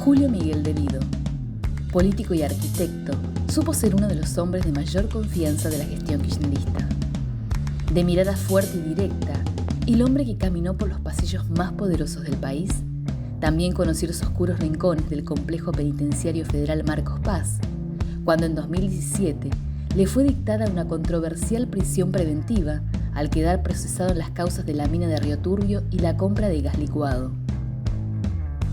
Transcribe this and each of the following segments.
Julio Miguel de Vido. Político y arquitecto, supo ser uno de los hombres de mayor confianza de la gestión kirchnerista. De mirada fuerte y directa, el hombre que caminó por los pasillos más poderosos del país, también conoció los oscuros rincones del complejo penitenciario federal Marcos Paz, cuando en 2017 le fue dictada una controversial prisión preventiva al quedar procesado en las causas de la mina de Río Turbio y la compra de gas licuado.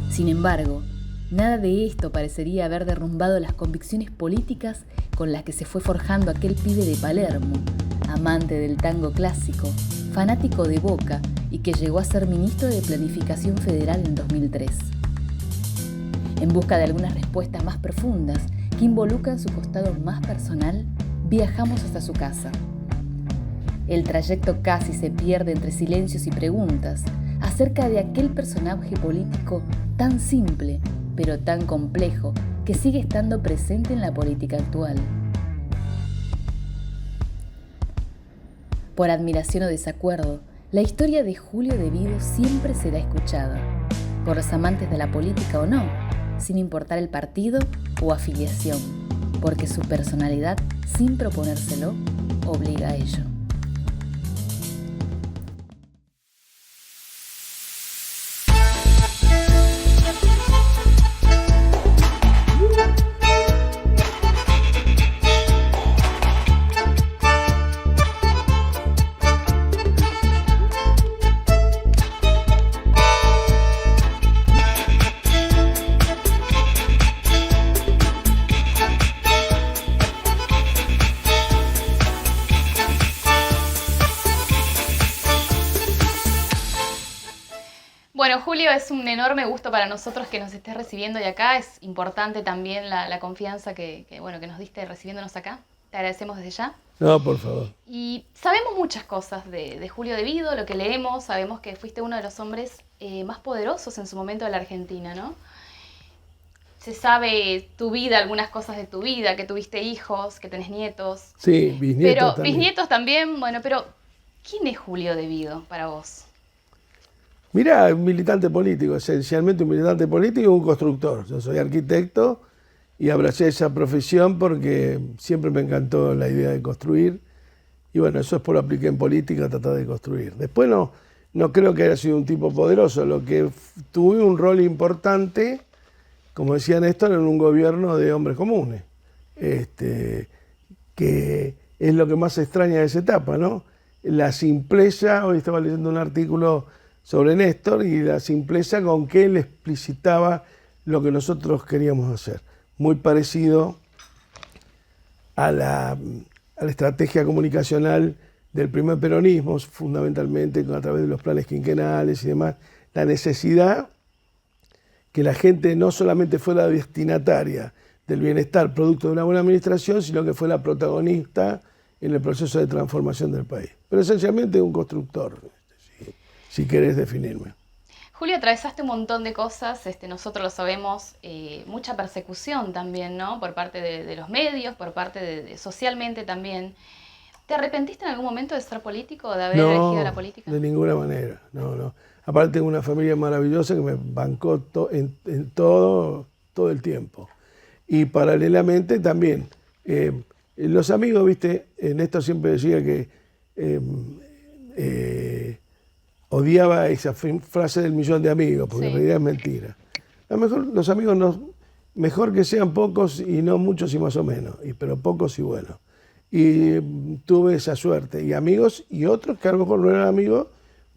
Sin embargo, nada de esto parecería haber derrumbado las convicciones políticas con las que se fue forjando aquel pibe de Palermo, amante del tango clásico, fanático de Boca y que llegó a ser ministro de Planificación Federal en 2003. En busca de algunas respuestas más profundas que involucran su costado más personal, viajamos hasta su casa. El trayecto casi se pierde entre silencios y preguntas acerca de aquel personaje político tan simple, pero tan complejo, que sigue estando presente en la política actual. Por admiración o desacuerdo, la historia de Julio de Vido siempre será escuchada, por los amantes de la política o no, sin importar el partido o afiliación, porque su personalidad, sin proponérselo, obliga a ello. Bueno, Julio, es un enorme gusto para nosotros que nos estés recibiendo y acá. Es importante también la confianza que nos diste recibiéndonos acá. Te agradecemos desde ya. No, por favor. Y sabemos muchas cosas de Julio de Vido, lo que leemos. Sabemos que fuiste uno de los hombres más poderosos en su momento de la Argentina, ¿no? Se sabe tu vida, algunas cosas de tu vida, que tuviste hijos, que tenés nietos. Sí, bisnietos pero, también. Bisnietos también, bueno, pero ¿quién es Julio de Vido para vos? Mirá, un militante político, esencialmente un militante político y un constructor. Yo soy arquitecto y abracé esa profesión porque siempre me encantó la idea de construir. Y bueno, eso es por lo apliqué en política, tratar de construir. Después no creo que haya sido un tipo poderoso. Lo que tuve un rol importante, como decía Néstor, en un gobierno de hombres comunes. Que es lo que más extraña de esa etapa, ¿no? La simpleza, hoy estaba leyendo un artículo sobre Néstor y la simpleza con que él explicitaba lo que nosotros queríamos hacer. Muy parecido a la estrategia comunicacional del primer peronismo, fundamentalmente a través de los planes quinquenales y demás. La necesidad que la gente no solamente fuera destinataria del bienestar producto de una buena administración, sino que fue la protagonista en el proceso de transformación del país. Pero esencialmente un constructor, si querés definirme. Julio, atravesaste un montón de cosas, nosotros lo sabemos, mucha persecución también, ¿no? Por parte de los medios, por parte de socialmente también. ¿Te arrepentiste en algún momento de ser político, de haber elegido la política? No, de ninguna manera, no. Aparte tengo una familia maravillosa que me bancó en todo el tiempo. Y paralelamente también, los amigos, viste, Néstor siempre decía que odiaba esa frase del millón de amigos, porque en realidad es mentira. A lo mejor los amigos mejor que sean pocos y no muchos y más o menos, pero pocos y buenos. Y tuve esa suerte. Y amigos y otros que a lo mejor no eran amigos,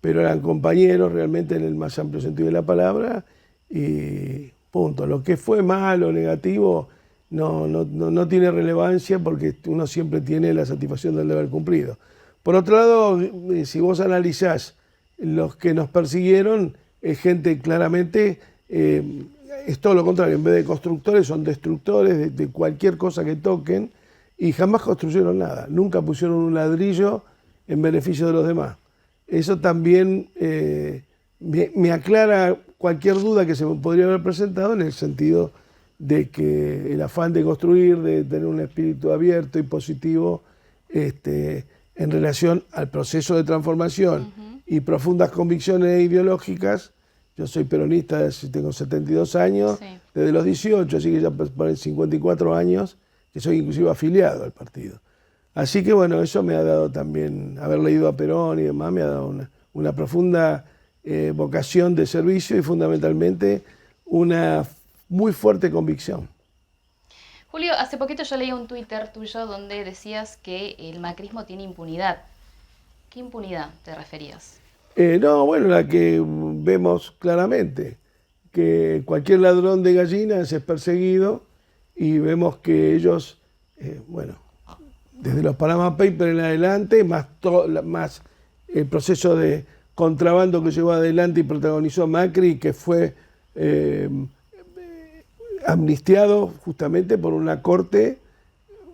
pero eran compañeros realmente en el más amplio sentido de la palabra. Y punto. Lo que fue malo o negativo no tiene relevancia porque uno siempre tiene la satisfacción del deber cumplido. Por otro lado, si vos analizás los que nos persiguieron, es gente claramente, es todo lo contrario, en vez de constructores son destructores de cualquier cosa que toquen y jamás construyeron nada, nunca pusieron un ladrillo en beneficio de los demás. Eso también me aclara cualquier duda que se me podría haber presentado en el sentido de que el afán de construir, de tener un espíritu abierto y positivo en relación al proceso de transformación y profundas convicciones ideológicas Yo soy peronista, tengo 72 años, Sí. desde los 18, así que ya por 54 años que soy inclusive afiliado al partido. Así que bueno, eso me ha dado también, haber leído a Perón y demás, me ha dado una profunda vocación de servicio y fundamentalmente una muy fuerte convicción. Julio, hace poquito yo leí un Twitter tuyo donde decías que el macrismo tiene impunidad. ¿Qué impunidad te referías? No, bueno, la que vemos claramente, que cualquier ladrón de gallinas es perseguido y vemos que ellos, bueno, desde los Panama Papers en adelante, más el proceso de contrabando que llevó adelante y protagonizó Macri, que fue amnistiado justamente por una corte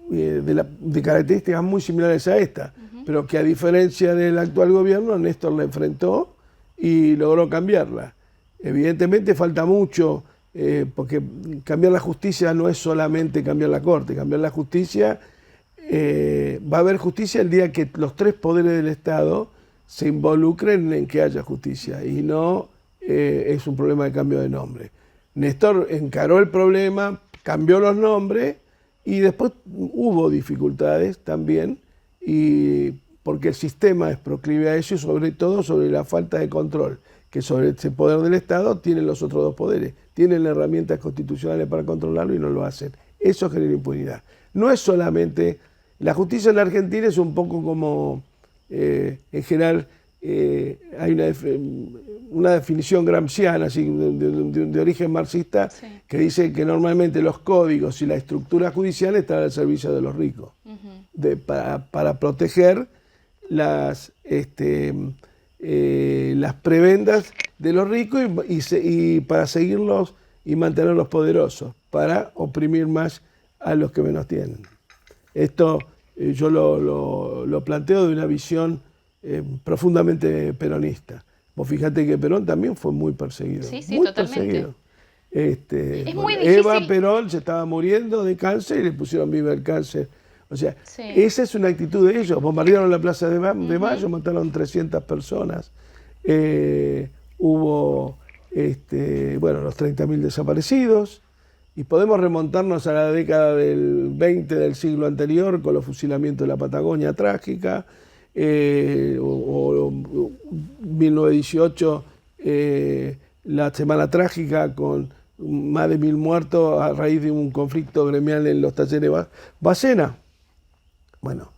de características muy similares a esta, pero que a diferencia del actual gobierno, Néstor la enfrentó y logró cambiarla. Evidentemente falta mucho, porque cambiar la justicia no es solamente cambiar la corte, cambiar la justicia, va a haber justicia el día que los tres poderes del Estado se involucren en que haya justicia y no es un problema de cambio de nombre. Néstor encaró el problema, cambió los nombres y después hubo dificultades también, y porque el sistema es proclive a eso y sobre todo sobre la falta de control que sobre ese poder del Estado tienen los otros dos poderes. Tienen herramientas constitucionales para controlarlo y no lo hacen. Eso genera impunidad. No es solamente... La justicia en la Argentina es un poco como, en general, hay una definición gramsciana, así, de origen marxista, Sí. que dice que normalmente los códigos y la estructura judicial están al servicio de los ricos, para proteger las prebendas de los ricos y para seguirlos y mantenerlos poderosos, para oprimir más a los que menos tienen. Esto yo lo planteo de una visión profundamente peronista. Vos fíjate que Perón también fue muy perseguido. Sí, sí, muy totalmente. perseguido. Es muy Eva difícil. Perón se estaba muriendo de cáncer y le pusieron viva el cáncer. O sea, Sí. esa es una actitud de ellos. Bombardearon la Plaza de Mayo, mataron 300 personas. Hubo los 30.000 desaparecidos. Y podemos remontarnos a la década del 20 del siglo anterior con los fusilamientos de la Patagonia trágica, o 1918, la Semana Trágica con más de 1.000 muertos a raíz de un conflicto gremial en los talleres Bacena. Bueno,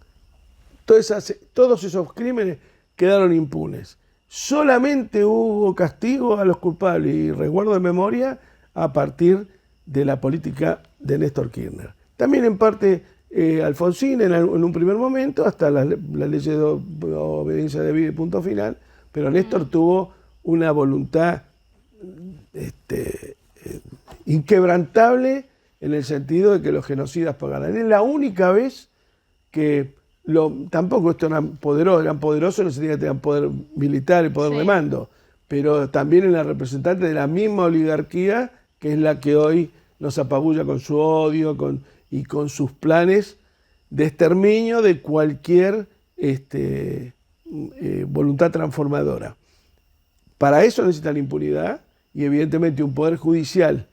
todos esos crímenes quedaron impunes. Solamente hubo castigo a los culpables y resguardo de memoria a partir de la política de Néstor Kirchner. También en parte Alfonsín en un primer momento, hasta la ley de obediencia debida y punto final, pero Néstor tuvo una voluntad inquebrantable en el sentido de que los genocidas pagaran. Es la única vez que tampoco estos eran poderosos en el sentido que tenían poder militar y poder de mando, pero también en la representante de la misma oligarquía que es la que hoy nos apabulla con su odio y con sus planes de exterminio de cualquier voluntad transformadora. Para eso necesitan impunidad y evidentemente un poder judicial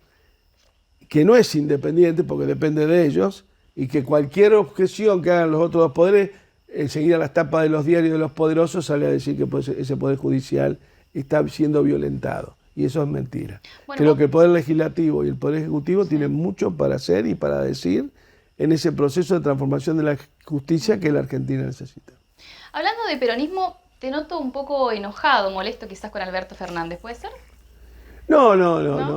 que no es independiente porque depende de ellos y que cualquier objeción que hagan los otros dos poderes, enseguida las tapas de los diarios de los poderosos sale a decir que ese poder judicial está siendo violentado. Y eso es mentira. Bueno, Creo que el Poder Legislativo y el Poder Ejecutivo tienen mucho para hacer y para decir en ese proceso de transformación de la justicia que la Argentina necesita. Hablando de peronismo, te noto un poco enojado, molesto quizás con Alberto Fernández, ¿puede ser? No,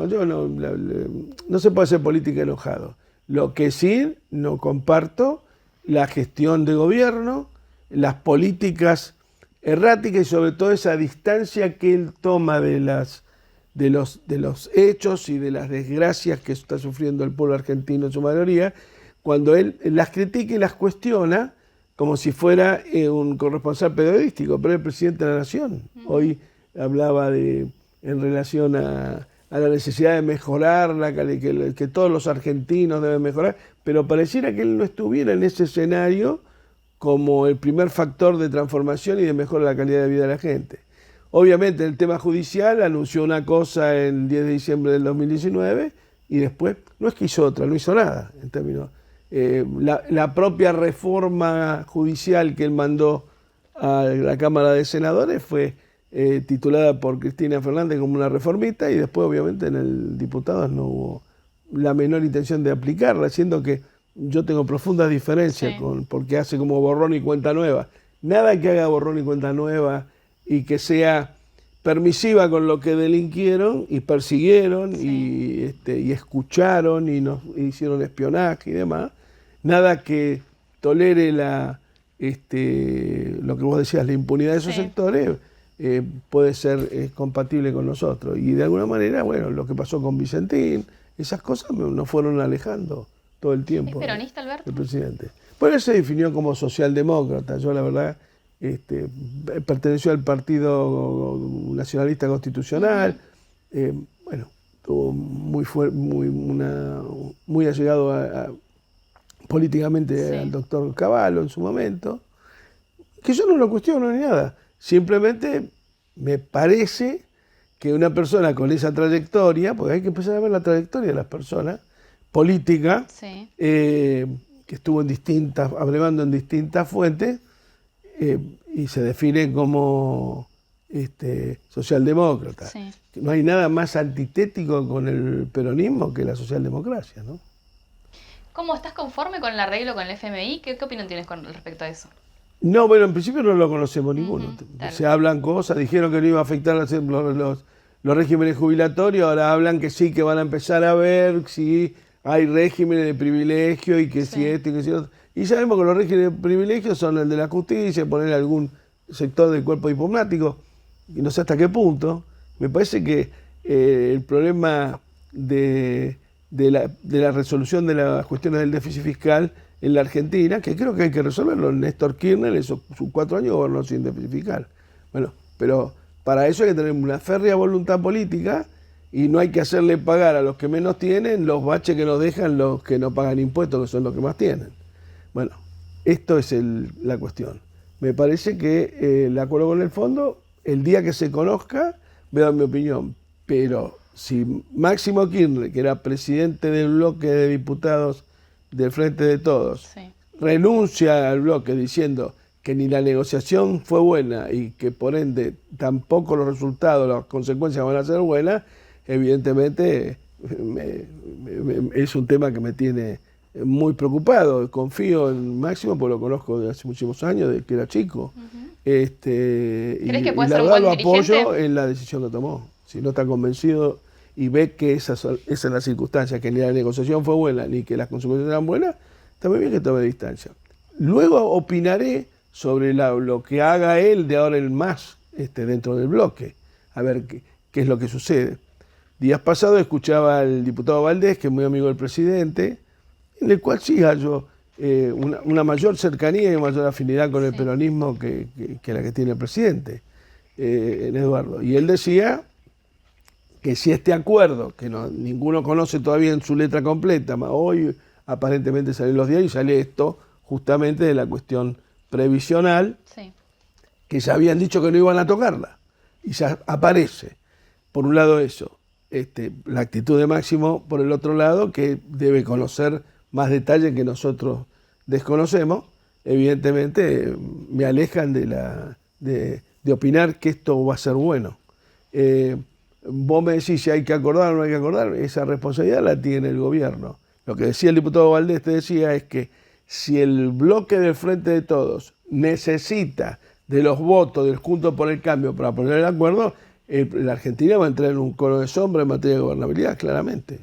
yo no se puede hacer política enojado. Lo que sí no comparto, la gestión de gobierno, las políticas erráticas y sobre todo esa distancia que él toma de los hechos y de las desgracias que está sufriendo el pueblo argentino en su mayoría, cuando él las critica y las cuestiona como si fuera un corresponsal periodístico, pero es el presidente de la Nación. Hoy hablaba en relación a la necesidad de mejorar, que todos los argentinos deben mejorar, pero pareciera que él no estuviera en ese escenario como el primer factor de transformación y de mejora de la calidad de vida de la gente. Obviamente el tema judicial anunció una cosa el 10 de diciembre del 2019 y después no es que hizo otra, no hizo nada en términos. La propia reforma judicial que él mandó a la Cámara de Senadores fue titulada por Cristina Fernández como una reformita y después obviamente en el Diputados no hubo la menor intención de aplicarla, siendo que yo tengo profundas diferencias porque hace como borrón y cuenta nueva. Nada que haga borrón y cuenta nueva y que sea permisiva con lo que delinquieron y persiguieron y escucharon y nos hicieron espionaje y demás. Nada que tolere lo que vos decías, la impunidad de esos sectores puede ser compatible con nosotros. Y de alguna manera, bueno, lo que pasó con Vicentín, esas cosas nos fueron alejando todo el tiempo. ¿Es peronista, Alberto? El presidente. Bueno, él se definió como socialdemócrata. Yo, la verdad, perteneció al Partido Nacionalista Constitucional. Bueno, estuvo muy allegado políticamente al doctor Cavallo en su momento. Que yo no lo cuestiono ni nada. Simplemente me parece que una persona con esa trayectoria, porque hay que empezar a ver la trayectoria de las personas, política, que estuvo abrevando en distintas fuentes, y se define como socialdemócrata. No hay nada más antitético con el peronismo que la socialdemocracia, ¿no? ¿Cómo estás conforme con el arreglo con el FMI? ¿Qué opinión tienes con respecto a eso? No, bueno, en principio no lo conocemos ninguno. Se hablan cosas, dijeron que no iba a afectar los regímenes jubilatorios, ahora hablan que sí, que van a empezar a ver si hay regímenes de privilegio y que si esto y que si otro. Y sabemos que los regímenes de privilegio son el de la justicia, poner algún sector del cuerpo diplomático, y no sé hasta qué punto. Me parece que el problema de la resolución de las cuestiones del déficit fiscal en la Argentina, que creo que hay que resolverlo. Néstor Kirchner, sus 4 años gobernó sin déficit fiscal. Bueno, pero para eso hay que tener una férrea voluntad política y no hay que hacerle pagar a los que menos tienen los baches que nos dejan los que no pagan impuestos, que son los que más tienen. Bueno, esto es la cuestión. Me parece que el acuerdo con el fondo, el día que se conozca, voy a dar mi opinión, pero si Máximo Kirchner, que era presidente del bloque de diputados del Frente de Todos, renuncia al bloque diciendo que ni la negociación fue buena y que por ende tampoco los resultados, las consecuencias van a ser buenas, evidentemente es un tema que me tiene muy preocupado. Confío en Máximo porque lo conozco desde hace muchísimos años, desde que era chico. ¿Crees que puede ser un buen dirigente? Apoyo en la decisión que tomó. Si no está convencido y ve que esa es la circunstancia, que ni la negociación fue buena ni que las consecuencias eran buenas, está muy bien que tome distancia. Luego opinaré sobre lo que haga él de ahora en más dentro del bloque, a ver qué es lo que sucede. Días pasados escuchaba al diputado Valdés, que es muy amigo del presidente, en el cual sí hallo una mayor cercanía y una mayor afinidad con el peronismo que la que tiene el presidente, en Eduardo. Y él decía que si este acuerdo, que ninguno conoce todavía en su letra completa, hoy aparentemente salen los diarios y sale esto justamente de la cuestión previsional, que ya habían dicho que no iban a tocarla, y ya aparece, por un lado eso, la actitud de Máximo, por el otro lado, que debe conocer más detalles que nosotros desconocemos, evidentemente me alejan de opinar que esto va a ser bueno. Vos me decís si hay que acordar o no hay que acordar, esa responsabilidad la tiene el gobierno. Lo que decía el diputado Valdés, te decía, es que si el bloque del Frente de Todos necesita de los votos del Juntos por el Cambio para poner el acuerdo, la Argentina va a entrar en un cono de sombra en materia de gobernabilidad, claramente.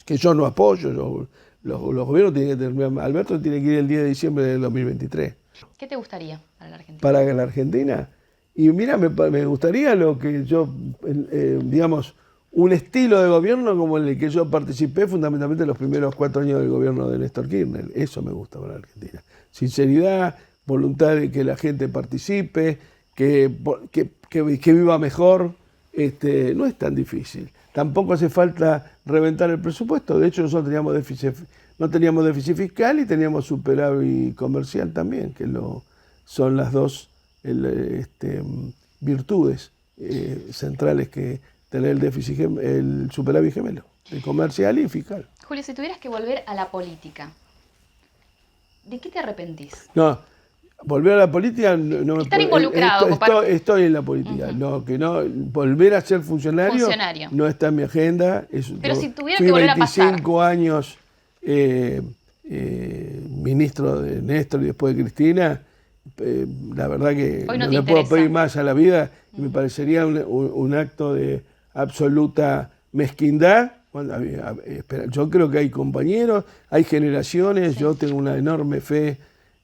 Que yo no apoyo, los gobiernos tienen que tener, Alberto tiene que ir el 10 de diciembre del 2023. ¿Qué te gustaría para la Argentina? Para la Argentina. Y mira, me gustaría lo que yo, digamos, un estilo de gobierno como el que yo participé fundamentalmente en los primeros 4 años del gobierno de Néstor Kirchner. Eso me gusta para la Argentina. Sinceridad, voluntad de que la gente participe, que viva mejor. No es tan difícil. Tampoco hace falta reventar el presupuesto. De hecho, nosotros no teníamos déficit fiscal y teníamos superávit comercial también, que son las dos virtudes centrales que tener el déficit, el superávit gemelo, de comercial y fiscal. Julio, si tuvieras que volver a la política, ¿de qué te arrepentís? No, volver a la política no me Estar involucrado. Estoy en la política. Volver a ser funcionario no está en mi agenda. Pero si tuviera que volver a pasar. 25 años ministro de Néstor y después de Cristina. La verdad que no le puedo pedir más a la vida y me parecería un acto de absoluta mezquindad. Yo creo que hay compañeros, hay generaciones, yo tengo una enorme fe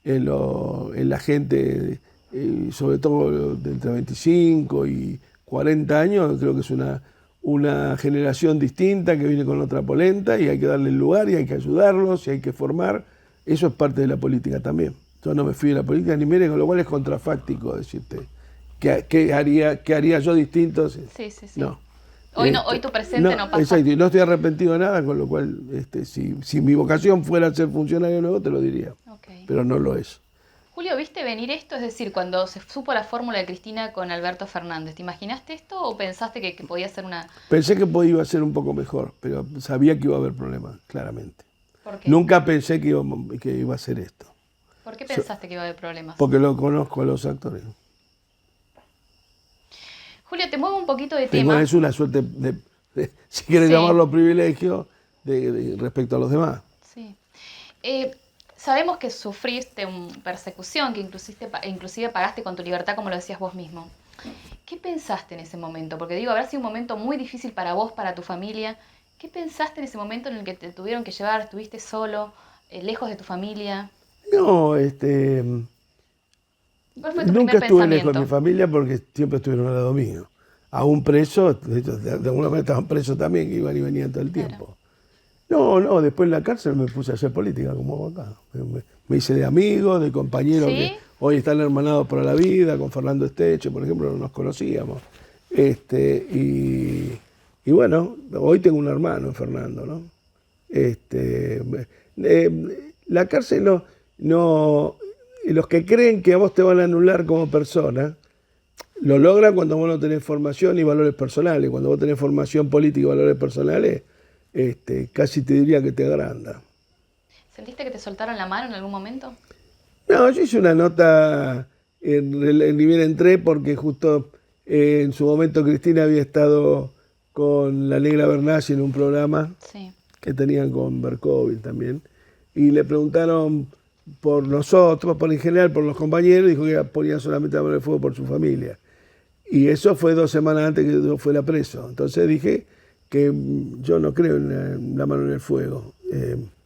en la gente, sobre todo de entre 25 y 40 años, creo que es una generación distinta que viene con otra polenta y hay que darle el lugar y hay que ayudarlos y hay que formar. Eso es parte de la política también. Yo no me fui de la política ni mire, con lo cual es contrafáctico decirte qué haría yo distinto. Sí. No. Hoy tu presente no pasa. Exacto, y no estoy arrepentido de nada, con lo cual si mi vocación fuera ser funcionario nuevo, te lo diría. Okay. Pero no lo es. Julio, ¿viste venir esto? Es decir, cuando se supo la fórmula de Cristina con Alberto Fernández, ¿te imaginaste esto o pensaste que podía ser una...? Pensé que iba a ser un poco mejor, pero sabía que iba a haber problemas, claramente. ¿Por qué? Nunca pensé que iba a ser esto. ¿Por qué pensaste que iba a haber problemas? Porque lo conozco a los actores. Julio, te muevo un poquito de tema. Es una suerte, si quieres llamarlo privilegio, respecto a los demás. Sí. Sabemos que sufriste una persecución, que inclusive pagaste con tu libertad, como lo decías vos mismo. ¿Qué pensaste en ese momento? Porque digo, habrá sido un momento muy difícil para vos, para tu familia. ¿Qué pensaste en ese momento en el que te tuvieron que llevar? ¿Estuviste solo, lejos de tu familia? No, ¿Cuál fue tu nunca primer estuve lejos pensamiento? de mi familia porque siempre estuvieron al lado mío. Aún preso, de alguna manera estaban presos también, que iban y venían todo el tiempo. No, después en la cárcel me puse a hacer política como hago acá. Me hice de amigos, de compañeros que hoy están hermanados para la vida, con Fernando Esteche, por ejemplo, no nos conocíamos. Y bueno, hoy tengo un hermano, Fernando, ¿no? La cárcel los que creen que a vos te van a anular como persona, lo logran cuando vos no tenés formación y valores personales. Cuando vos tenés formación política y valores personales, casi te diría que te agranda. ¿Sentiste que te soltaron la mano en algún momento? No, yo hice una nota, ni bien entré, porque justo en su momento Cristina había estado con la Negra Bernasi en un programa que tenían con Berkovich también, y le preguntaron por nosotros, en general por los compañeros, dijo que ponía solamente la mano en el fuego por su familia. Y eso fue 2 semanas antes que yo fuera preso. Entonces dije que yo no creo en la mano en el fuego,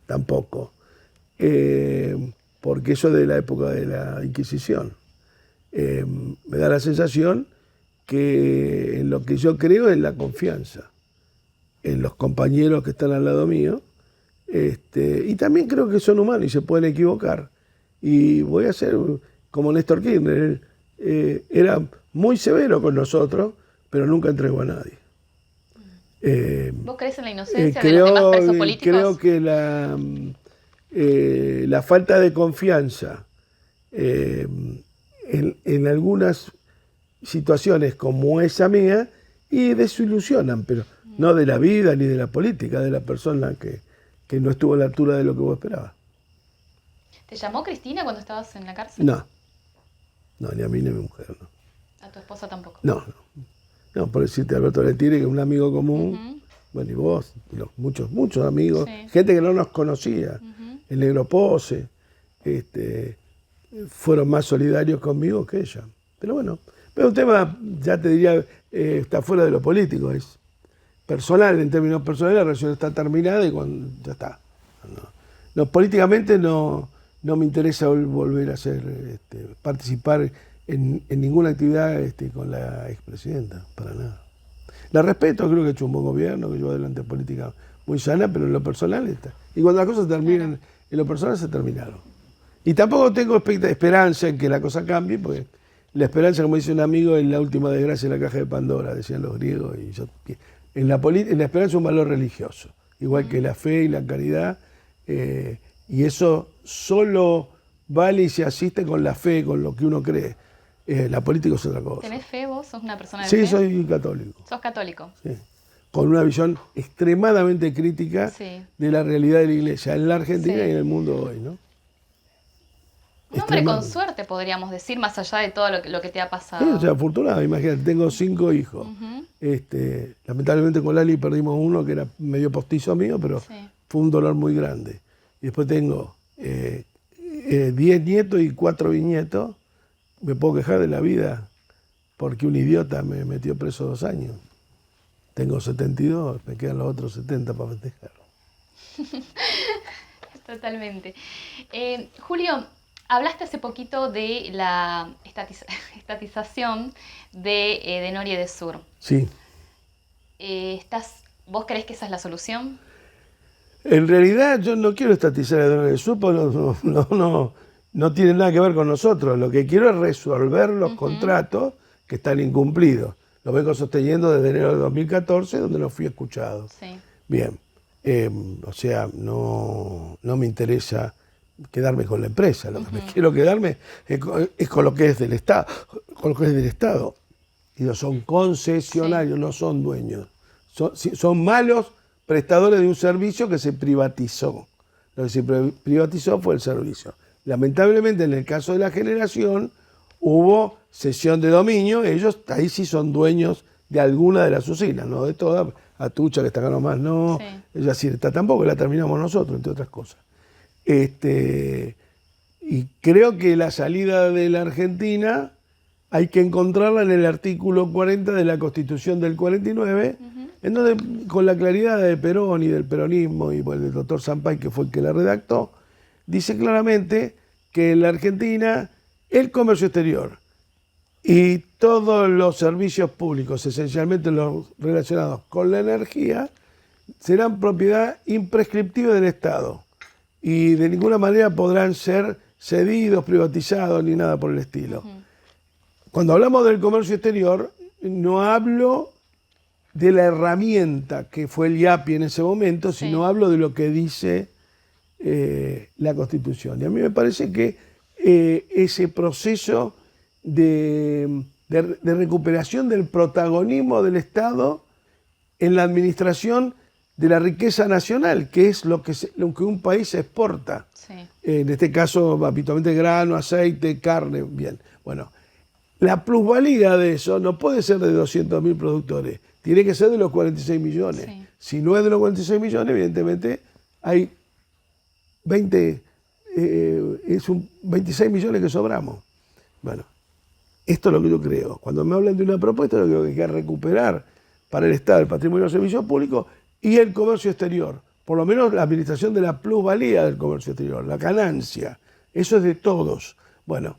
tampoco, porque eso de la época de la Inquisición. Me da la sensación que en lo que yo creo es la confianza en los compañeros que están al lado mío, y también creo que son humanos y se pueden equivocar. Y voy a ser como Néstor Kirchner, él era muy severo con nosotros, pero nunca entregó a nadie. ¿Vos crees en la inocencia de los demás presos políticos? Creo que la falta de confianza en algunas situaciones como esa mía y desilusionan, pero no de la vida ni de la política, de la persona que no estuvo a la altura de lo que vos esperabas. ¿Te llamó Cristina cuando estabas en la cárcel? No, ni a mí ni a mi mujer, no. ¿A tu esposa tampoco? No, por decirte Alberto Letieri, que es un amigo común, bueno, y vos, muchos amigos, gente que no nos conocía, el Negro Pose, fueron más solidarios conmigo que ella. Pero bueno, pero un tema, ya te diría, está fuera de lo político, es personal, en términos personales, la relación está terminada y ya está. No, políticamente no me interesa volver a participar en ninguna actividad con la expresidenta, para nada. La respeto, creo que ha hecho un buen gobierno, que llevó adelante política muy sana, pero en lo personal está. Y cuando las cosas terminan, en lo personal se terminaron. Y tampoco tengo esperanza en que la cosa cambie, porque la esperanza, como dice un amigo, es la última desgracia de la caja de Pandora, decían los griegos. Y en la esperanza es un valor religioso, igual que la fe y la caridad, y eso solo vale y se asiste con la fe, con lo que uno cree. La política es otra cosa. ¿Tenés fe vos? ¿Sos una persona de Sí, fe? soy católico. ¿Sos católico? Sí. Con una visión extremadamente crítica Sí. de la realidad de la iglesia en la Argentina Sí. y en el mundo hoy, ¿no? Un hombre con suerte, podríamos decir, más allá de todo lo que te ha pasado. Sí, o sea, afortunado, imagínate, tengo 5 hijos. Lamentablemente con Lali perdimos uno que era medio postizo mío, pero Sí. fue un dolor muy grande. Y después tengo 10 nietos y 4 bisnietos. Me puedo quejar de la vida porque un idiota me metió preso 2 años. Tengo 72, me quedan los otros 70 para festejar. Totalmente. Julio, hablaste hace poquito de la estatización de Noria de Sur. Sí. ¿Vos creés que esa es la solución? En realidad yo no quiero estatizar el Dones del Sur, porque no tiene nada que ver con nosotros. Lo que quiero es resolver los contratos que están incumplidos. Lo vengo sosteniendo desde enero de 2014, donde no fui escuchado. Sí. Bien, o sea, no me interesa quedarme con la empresa. Lo que me quiero quedarme es con lo que es del Estado. Con lo que es del Estado. Ellos son concesionarios, no son dueños. Son malos prestadores de un servicio que se privatizó. Lo que se privatizó fue el servicio. Lamentablemente, en el caso de la generación, hubo cesión de dominio. Ellos ahí sí son dueños de alguna de las usinas, no de todas. Atucha, que está acá nomás, no. Sí. Ella sí está tampoco, la terminamos nosotros, entre otras cosas. Y creo que la salida de la Argentina hay que encontrarla en el artículo 40 de la Constitución del 49, en donde, con la claridad de Perón y del peronismo y del doctor Sampay, que fue el que la redactó, dice claramente que en la Argentina el comercio exterior y todos los servicios públicos, esencialmente los relacionados con la energía, serán propiedad imprescriptiva del Estado y de ninguna manera podrán ser cedidos, privatizados ni nada por el estilo. Cuando hablamos del comercio exterior, no hablo de la herramienta que fue el IAPI en ese momento, sino hablo de lo que dice la Constitución. Y a mí me parece que ese proceso de recuperación del protagonismo del Estado en la administración de la riqueza nacional, que es lo que un país exporta. Sí. En este caso, habitualmente grano, aceite, carne, bien. Bueno, la plusvalía de eso no puede ser de 200.000 productores, tiene que ser de los 46 millones. Sí. Si no es de los 46 millones, evidentemente hay 26 millones que sobramos. Bueno, esto es lo que yo creo. Cuando me hablan de una propuesta, yo creo que hay que recuperar para el Estado el patrimonio de los servicios públicos y el comercio exterior. Por lo menos la administración de la plusvalía del comercio exterior, la ganancia. Eso es de todos. Bueno,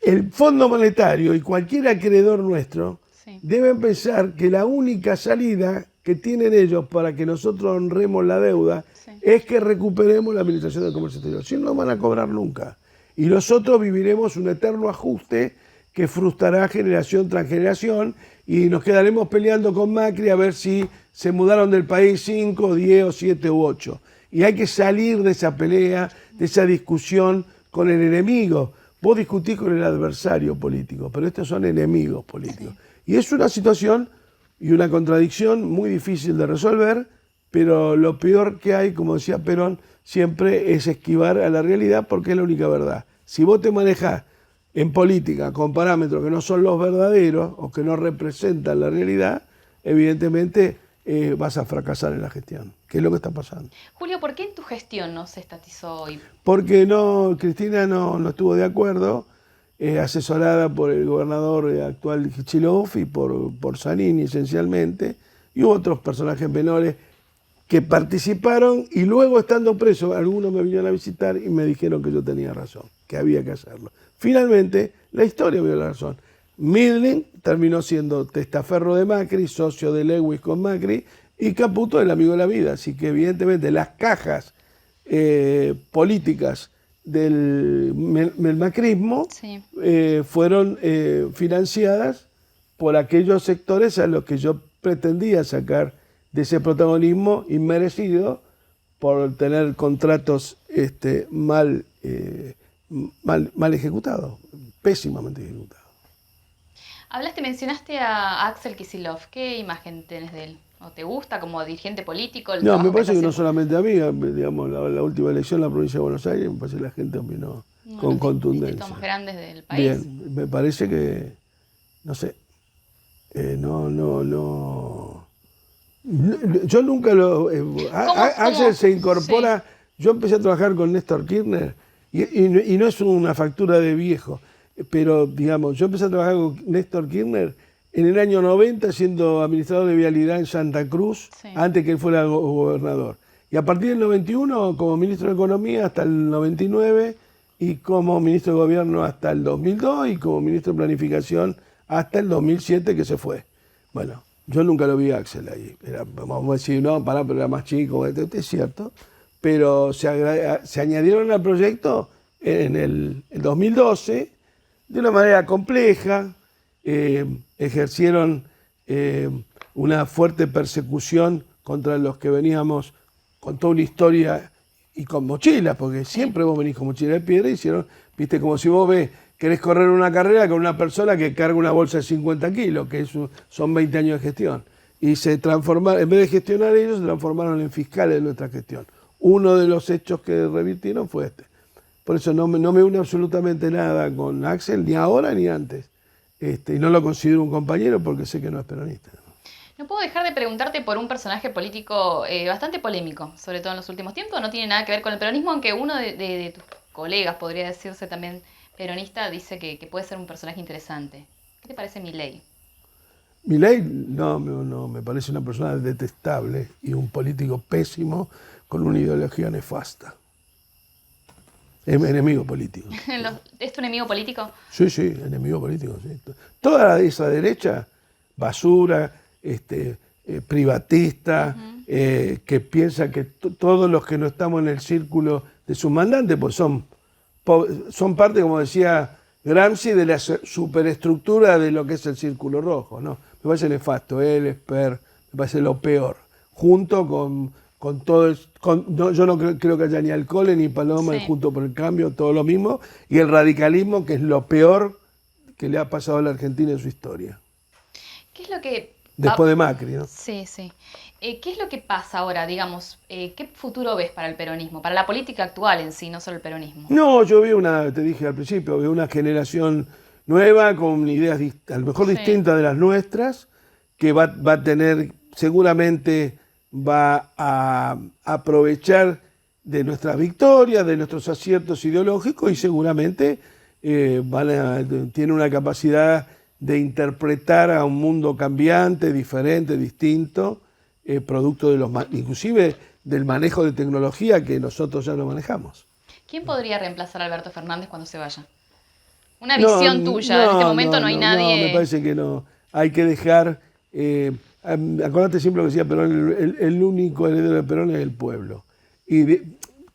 el Fondo Monetario y cualquier acreedor nuestro deben pensar que la única salida que tienen ellos para que nosotros honremos la deuda es que recuperemos la administración del comercio exterior. Si no, no van a cobrar nunca. Y nosotros viviremos un eterno ajuste que frustrará generación tras generación y nos quedaremos peleando con Macri a ver si se mudaron del país 5, 10 o 7 u 8. Y hay que salir de esa pelea, de esa discusión con el enemigo. Vos discutís con el adversario político, pero estos son enemigos políticos. Y es una situación y una contradicción muy difícil de resolver, pero lo peor que hay, como decía Perón, siempre es esquivar a la realidad porque es la única verdad. Si vos te manejás en política con parámetros que no son los verdaderos o que no representan la realidad, evidentemente vas a fracasar en la gestión, que es lo que está pasando. Julio, ¿por qué en tu gestión no se estatizó hoy? Porque Cristina no estuvo de acuerdo, asesorada por el gobernador actual Kicillof y por Zanini esencialmente, y hubo otros personajes menores que participaron y luego estando presos, algunos me vinieron a visitar y me dijeron que yo tenía razón, que había que hacerlo. Finalmente, la historia me dio la razón. Midling terminó siendo testaferro de Macri, socio de Lewis con Macri, y Caputo el amigo de la vida. Así que evidentemente las cajas políticas del macrismo fueron financiadas por aquellos sectores a los que yo pretendía sacar de ese protagonismo inmerecido por tener contratos mal ejecutados, pésimamente ejecutados. Mencionaste a Axel Kicillof. ¿Qué imagen tenés de él? ¿O te gusta como dirigente político? El No, trabajo me parece que está no haciendo? solamente a mí, digamos, la última elección en la provincia de Buenos Aires, me parece que la gente opinó Uno de con los contundencia. distritos más grandes del país. Bien, me parece que, no sé, no. Yo nunca lo... Axel se incorpora, yo empecé a trabajar con Néstor Kirchner y no es una factura de viejo, pero digamos, yo empecé a trabajar con Néstor Kirchner en el año 90 siendo administrador de vialidad en Santa Cruz, Sí. antes que él fuera gobernador. Y a partir del 91 como ministro de Economía hasta el 99 y como ministro de Gobierno hasta el 2002 y como ministro de Planificación hasta el 2007 que se fue. Bueno, yo nunca lo vi a Axel ahí. Vamos a decir, no, pero era más chico, es cierto. Pero se añadieron al proyecto en el 2012 de una manera compleja, ejercieron una fuerte persecución contra los que veníamos con toda una historia y con mochilas, porque siempre vos venís con mochila de piedra y hicieron, viste, como si vos querés correr una carrera con una persona que carga una bolsa de 50 kilos, que son 20 años de gestión. Y se transformaron, en vez de gestionar ellos, se transformaron en fiscales de nuestra gestión. Uno de los hechos que revirtieron fue este. Por eso no me une absolutamente nada con Axel, ni ahora ni antes. Y no lo considero un compañero porque sé que no es peronista. No puedo dejar de preguntarte por un personaje político bastante polémico, sobre todo en los últimos tiempos. No tiene nada que ver con el peronismo, aunque uno de tus colegas, podría decirse también peronista, dice que puede ser un personaje interesante. ¿Qué te parece Milei? Milei no, me parece una persona detestable y un político pésimo con una ideología nefasta. Es enemigo político. ¿Es tu enemigo político? Sí, enemigo político. Sí. Toda esa derecha, basura, privatista, que piensa que todos los que no estamos en el círculo de sus mandantes, pues son parte, como decía Gramsci, de la superestructura de lo que es el círculo rojo, ¿no? Me parece nefasto, él, Esper, me parece lo peor, junto con todo yo no creo que haya ni Alcole ni Paloma Sí. en Junto por el Cambio, todo lo mismo, y el radicalismo, que es lo peor que le ha pasado a la Argentina en su historia. ¿Qué es lo que... Después de Macri, ¿no? Sí. ¿Qué es lo que pasa ahora, digamos? ¿Qué futuro ves para el peronismo? Para la política actual en sí, no solo el peronismo. No, yo veo te dije al principio, veo una generación nueva con ideas a lo mejor distintas de las nuestras, que va a tener, seguramente va a aprovechar de nuestras victorias, de nuestros aciertos ideológicos y seguramente tiene una capacidad de interpretar a un mundo cambiante, diferente, distinto, producto de inclusive del manejo de tecnología que nosotros ya no manejamos. ¿Quién podría reemplazar a Alberto Fernández cuando se vaya? Una visión tuya, en este momento no hay nadie... No, me parece que no. Hay que dejar... acordate siempre lo que decía Perón, el único heredero de Perón es el pueblo. ¿Qué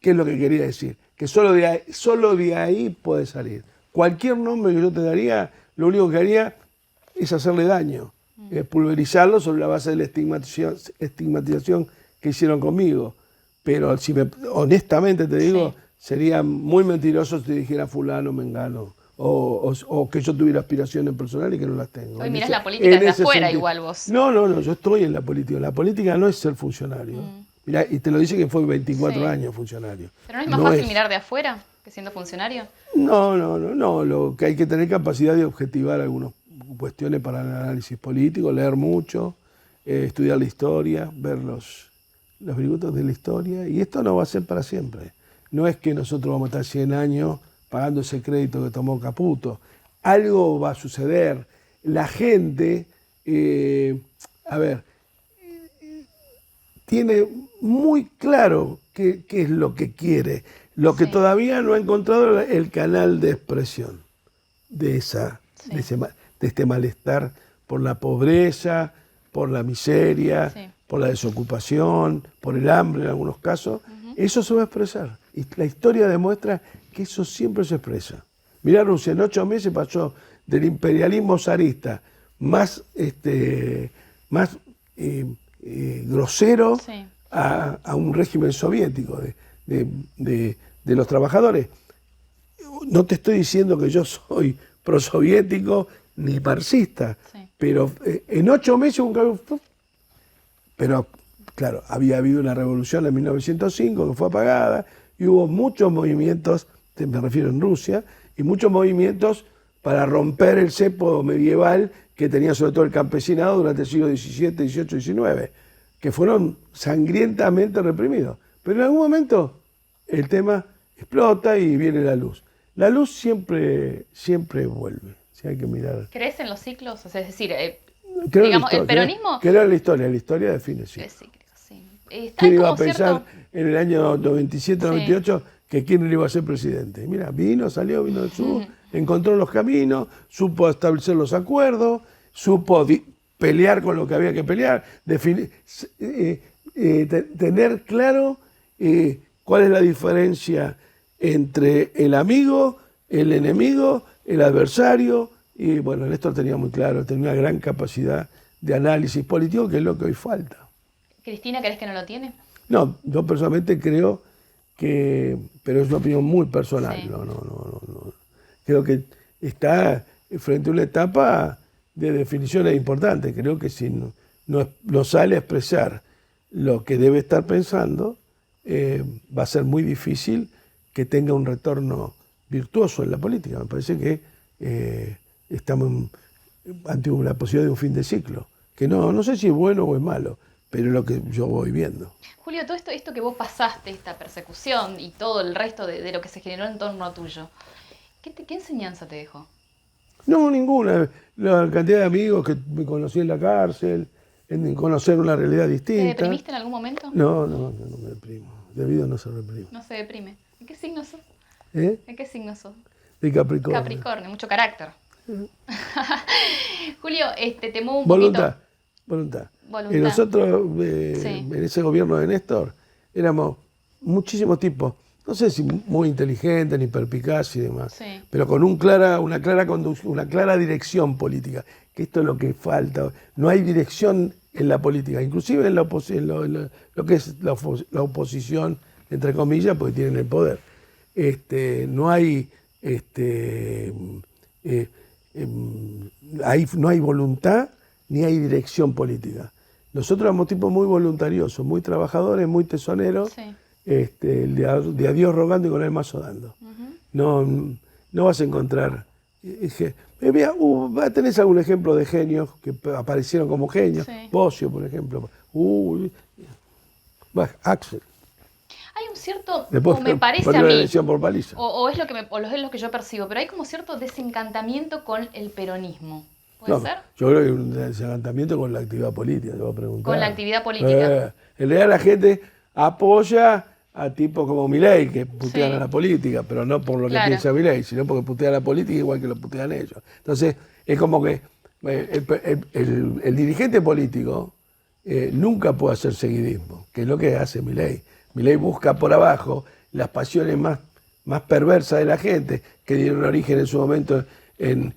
es lo que quería decir? Que solo de ahí puede salir. Cualquier nombre que yo te daría, lo único que haría es hacerle daño, pulverizarlo sobre la base de la estigmatización que hicieron conmigo. Pero honestamente te digo, sería muy mentiroso si te dijera fulano, mengano, o que yo tuviera aspiraciones personales que no las tengo. Hoy mirás la política desde afuera igual vos. No, yo estoy en la política. La política no es ser funcionario. Mirá, y te lo dice que fue 24 años funcionario. ¿Pero no es más fácil mirar de afuera que siendo funcionario? No. Lo que hay que tener capacidad de objetivar algunas cuestiones para el análisis político, leer mucho, estudiar la historia, ver los minutos de la historia. Y esto no va a ser para siempre. No es que nosotros vamos a estar 100 años pagando ese crédito que tomó Caputo. Algo va a suceder. La gente, tiene muy claro qué es lo que quiere. Lo que todavía no ha encontrado el canal de expresión de este malestar por la pobreza, por la miseria, por la desocupación, por el hambre en algunos casos. Eso se va a expresar. Y la historia demuestra que eso siempre se expresa. Mirá, Rusia en 8 meses pasó del imperialismo zarista más grosero a un régimen soviético de los trabajadores. No te estoy diciendo que yo soy prosoviético ni marxista, Sí. pero en 8 meses un cambio. Pero, claro, había habido una revolución en 1905 que fue apagada y hubo muchos movimientos, me refiero en Rusia, y muchos movimientos para romper el cepo medieval que tenía sobre todo el campesinado durante el siglo XVII, XVIII, XIX, que fueron sangrientamente reprimidos. Pero en algún momento el tema explota y viene la luz. La luz siempre vuelve. Si hay que mirar. ¿Crees en los ciclos? O sea, es decir, Creo digamos, en el peronismo creo en la historia define, sí. es cíclico, sí. Hay ¿Quién iba a como pensar cierto... en el año 97, Sí. 98 que Kirchner iba a ser presidente? Mira, vino del sur, encontró los caminos, supo establecer los acuerdos, supo pelear con lo que había que pelear, tener claro cuál es la diferencia entre el amigo, el enemigo, el adversario. Y bueno, Néstor tenía muy claro, tenía una gran capacidad de análisis político, que es lo que hoy falta. ¿Cristina crees que no lo tiene? No, yo personalmente creo que, pero es una opinión muy personal, Sí. no. Creo que está frente a una etapa de definiciones importantes. Creo que si no sale a expresar lo que debe estar pensando, va a ser muy difícil que tenga un retorno virtuoso en la política. Me parece que estamos ante la posibilidad de un fin de ciclo, que no sé si es bueno o es malo, pero es lo que yo voy viendo. Julio, todo esto que vos pasaste, esta persecución y todo el resto de lo que se generó en torno a tuyo, ¿qué enseñanza te dejó? No, ninguna. La cantidad de amigos que me conocí en la cárcel, en conocer una realidad distinta. ¿Te deprimiste en algún momento? No me deprimo. Debido no se reprime. No se deprime. ¿De qué signo sos? ¿Eh? ¿De qué signo sos? De Capricornio. Capricornio, mucho carácter. Julio, te muevo un Voluntad. Voluntad. Y nosotros, Sí. en ese gobierno de Néstor, éramos muchísimos tipos, no sé si muy inteligentes ni perspicaces y demás, Sí. pero con una clara dirección política, que esto es lo que falta. No hay dirección en la política, inclusive en lo que es la oposición, entre comillas, porque tienen el poder. No hay no hay voluntad ni hay dirección política. Nosotros éramos tipos muy voluntariosos, muy trabajadores, muy tesoneros, Sí. de a Dios rogando y con el mazo dando. No vas a encontrar... ¿Tenés algún ejemplo de genios que aparecieron como genios? Sí. Bossio, por ejemplo. Axel. Hay un cierto, Después o me parece perdió a la mí, elección por paliza. o es lo que yo percibo, pero hay como cierto desencantamiento con el peronismo. ¿Puede ser? Yo creo que hay un desencantamiento con la actividad política, te voy a preguntar. Con la actividad política. En realidad la gente apoya a tipos como Milei, que putean Sí. a la política, pero no por lo que Claro. piensa Milei, sino porque putean a la política igual que lo putean ellos. Entonces, es como que el dirigente político nunca puede hacer seguidismo, que es lo que hace Milei. Milei busca por abajo las pasiones más perversas de la gente, que dieron origen en su momento en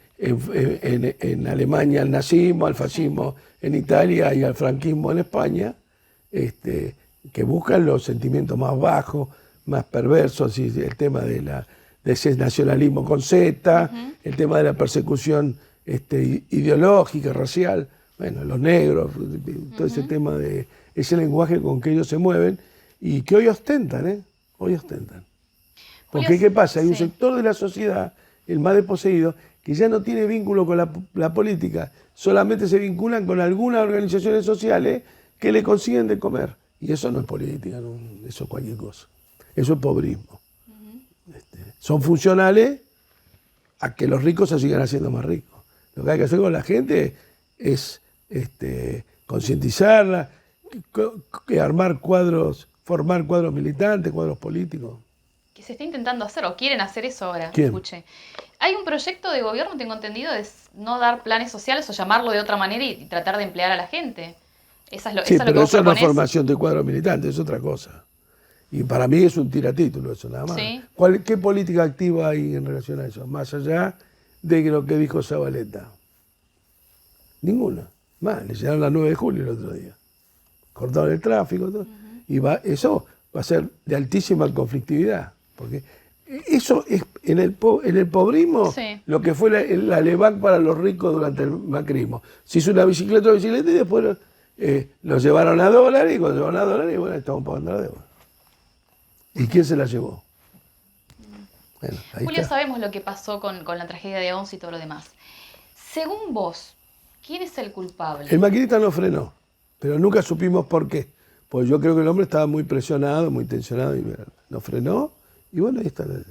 Alemania al nazismo, al fascismo en Italia y al franquismo en España, que buscan los sentimientos más bajos, más perversos, y el tema de ese nacionalismo con Z, el tema de la persecución ideológica, racial, bueno, los negros, todo ese tema de ese lenguaje con que ellos se mueven y que hoy ostentan, hoy ostentan. Porque Julio, ¿qué pasa? Hay un sí. sector de la sociedad, el más desposeído, que ya no tiene vínculo con la política, solamente se vinculan con algunas organizaciones sociales que le consiguen de comer. Y eso no es política, eso es cualquier cosa. Eso es pobrismo. Son funcionales a que los ricos se sigan haciendo más ricos. Lo que hay que hacer con la gente es concientizarla, formar cuadros militantes, cuadros políticos. Que se está intentando hacer, o quieren hacer eso ahora. ¿Quién? Escuché. Hay un proyecto de gobierno, tengo entendido, de no dar planes sociales o llamarlo de otra manera y tratar de emplear a la gente. Eso es lo, Sí, eso es lo que pero vos eso no es proponés. formación de cuadros militantes, es otra cosa. Y para mí es un tiratítulo eso, nada más. Sí. ¿Qué política activa hay en relación a eso? Más allá de lo que dijo Zabaleta. Ninguna. Más, le llegaron las 9 de julio el otro día. Cortaron el tráfico, todo. Y eso va a ser de altísima conflictividad. Porque eso en el pobrismo, Sí. lo que fue la Levac para los ricos durante el macrismo. Se hizo una bicicleta y después lo llevaron a dólares, y cuando llevaron a dólares, y bueno, estamos pagando la deuda. ¿Y quién se la llevó? Bueno, ahí Julio, está. sabemos lo que pasó con la tragedia de Once y todo lo demás. Según vos, ¿quién es el culpable? El maquinista no frenó, pero nunca supimos por qué. Pues yo creo que el hombre estaba muy presionado, muy tensionado, y no frenó. Y bueno, ahí están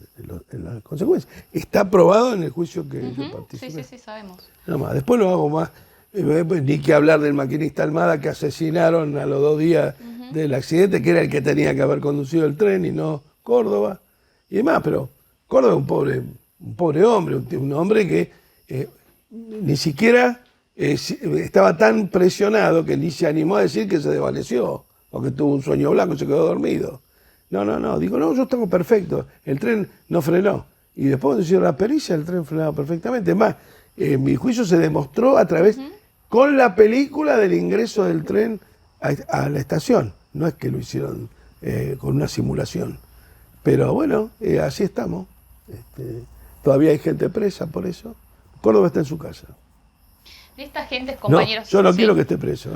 las consecuencias. Está probado en el juicio que yo participé. Sí, sabemos. Nada más. Después lo hago más. Ni que hablar del maquinista Almada que asesinaron a los 2 días del accidente, que era el que tenía que haber conducido el tren y no Córdoba. Y demás, pero Córdoba es un pobre hombre, un hombre que ni siquiera estaba tan presionado que ni se animó a decir que se desvaneció o que tuvo un sueño blanco y se quedó dormido. No, digo, no, yo estaba perfecto, el tren no frenó. Y después cuando hicieron la pericia, el tren frenaba perfectamente. Es más, mi juicio se demostró a través, con la película del ingreso del tren a la estación. No es que lo hicieron con una simulación. Pero bueno, así estamos. Todavía hay gente presa por eso. Córdoba está en su casa. De esta gente, No, compañeros... yo no sí. quiero que esté preso.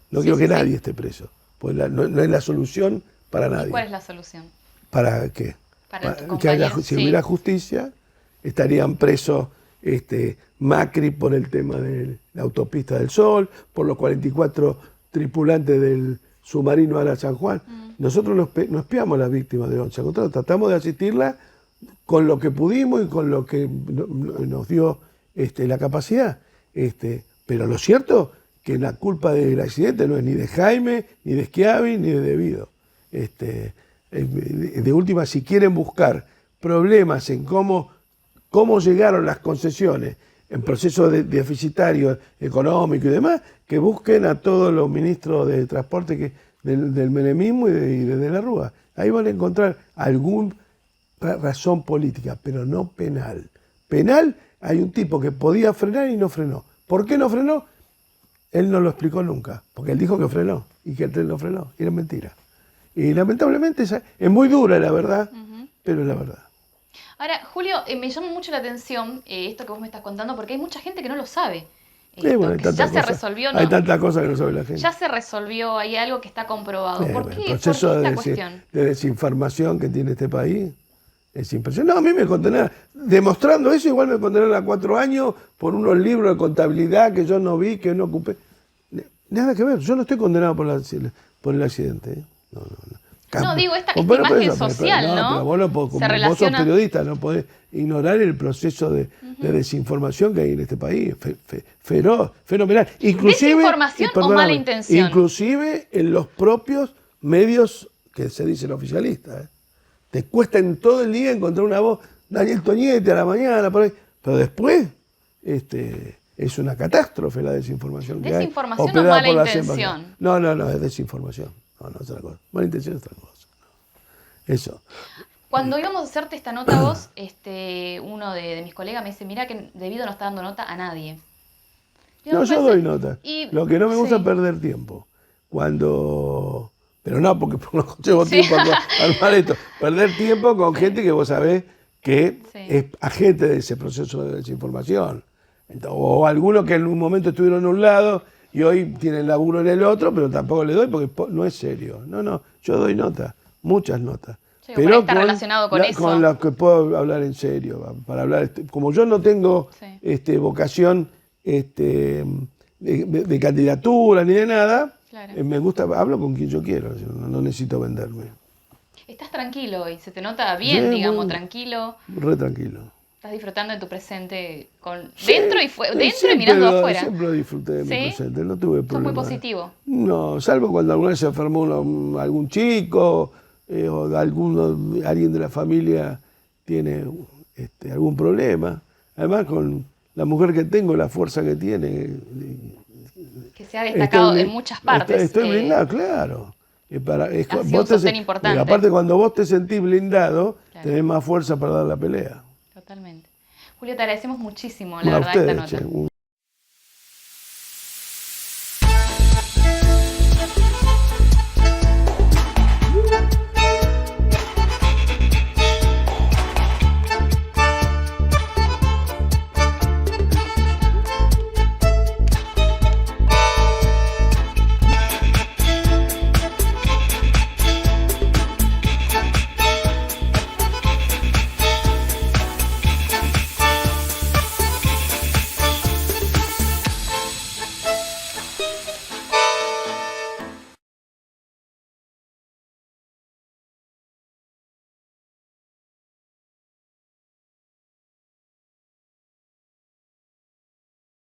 No quiero que sí. nadie esté preso. Pues no es la solución para nadie. ¿Cuál es la solución? ¿Para qué? Para tus que haya, compañeros, si sí. hubiera justicia, estarían presos Macri por el tema de la autopista del Sol, por los 44 tripulantes del submarino Ara San Juan. Nosotros no espiamos a las víctimas de Once, al contrario, tratamos de asistirla con lo que pudimos y con lo que nos dio la capacidad. Pero lo cierto que la culpa del accidente no es ni de Jaime, ni de Schiavi, ni de Devido. De última, si quieren buscar problemas en cómo llegaron las concesiones en procesos deficitarios económicos y demás, que busquen a todos los ministros de transporte del menemismo y de la Rúa. Ahí van a encontrar alguna razón política, pero no penal. Penal, hay un tipo que podía frenar y no frenó. ¿Por qué no frenó? Él no lo explicó nunca, porque él dijo que frenó y que el tren no frenó. Y era mentira. Y lamentablemente es muy dura la verdad, pero es la verdad. Ahora, Julio, me llama mucho la atención esto que vos me estás contando, porque hay mucha gente que no lo sabe. Bueno, hay Que tantas ya se cosas- resolvió, ¿no? Hay tantas cosas que no sabe la gente. Ya se resolvió, hay algo que está comprobado. ¿Por El qué? ¿Por qué proceso esta de cuestión? desinformación que tiene este país es impresionante. No, a mí me condenaron, demostrando eso, igual me condenaron a 4 años por unos libros de contabilidad que yo no vi, que no ocupé. Nada que ver, yo no estoy condenado por el accidente. No, digo, esta Pero imagen eso, social, ¿no? Pero vos, como Se vos sos relaciona... periodista, no podés ignorar el proceso de desinformación que hay en este país. Feroz, fenomenal. Inclusive, ¿Desinformación o perdóname, mala intención? Inclusive en los propios medios que se dicen oficialistas. Te cuesta en todo el día encontrar una voz, Daniel Toñete a la mañana, por ahí. Pero después es una catástrofe la desinformación que hay. ¿Desinformación o operada mala por las intención? embajadas. No, es desinformación. No, es otra cosa. Mala intención es otra cosa. Eso. Cuando íbamos a hacerte esta nota vos, uno de mis colegas me dice, mira que Devido no está dando nota a nadie. No, yo doy nota. Y- Lo que no me gusta sí. es perder tiempo. Pero no, porque no llevo Sí. tiempo a armar esto. Perder tiempo con gente que vos sabés que Sí. es agente de ese proceso de desinformación. O algunos que en un momento estuvieron en un lado y hoy tienen laburo en el otro, pero tampoco le doy porque no es serio. No, yo doy nota, muchas notas. Sí, por ahí está relacionado con eso. Con las que puedo hablar en serio. Para hablar, como yo no tengo Sí. vocación de candidatura ni de nada, Claro. me gusta, hablo con quien yo quiero, yo no necesito venderme. Estás tranquilo hoy, se te nota bien, Sí, digamos, muy- tranquilo. Re tranquilo. Estás disfrutando de tu presente Sí, dentro y dentro y siempre mirando afuera. Siempre lo disfruté de mi ¿Sí? presente, no tuve Sos problema. muy positivo. No, salvo cuando alguna vez se enfermó algún chico o alguien de la familia tiene algún problema. Además, con la mujer que tengo, la fuerza que tiene. Que se ha destacado Estoy en muchas partes. Estoy blindado, claro. Ha sido un sostén importante. Aparte, cuando vos te sentís blindado, Claro. tenés más fuerza para dar la pelea. Totalmente. Julio, te agradecemos muchísimo, la Bueno, a verdad, esta ustedes, nota. che,